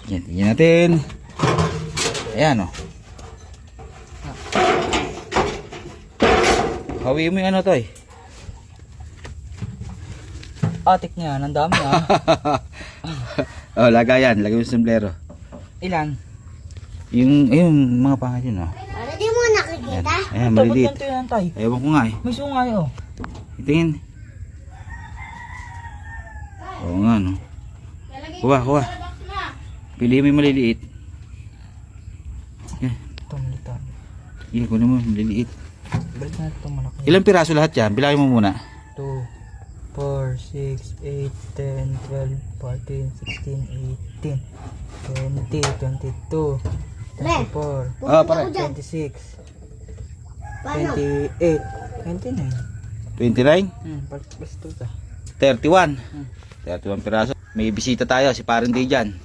Yan, tingnan natin. Ayan o. Hawi mo yung ano to eh. Atik niya, ang dami ah. Oh, lagayan. Lagay mo sa sombrero. Ilan? Yung mga pangat yun o. Para di mo nakikita. Ayan, maliliit. Ba't ganito yan tay? Ewan ko nga eh. May sungay oh. Tingin. Oo nga no. Kuha. Pili mo yung maliliit. Yan. Ito, malitan. Yan, kunin mo maliliit. Balik na ito malaki. Ilang piraso lahat yan? Bilangin mo muna. 2, 4, 6, 8, 10, 12, 14, 16, 18, 20, 22, 24, Ah, pare. 26, Paano? 28, 29. 29? Basta ito. 31. 31 piraso. May bisita tayo, si Parang Day dyan.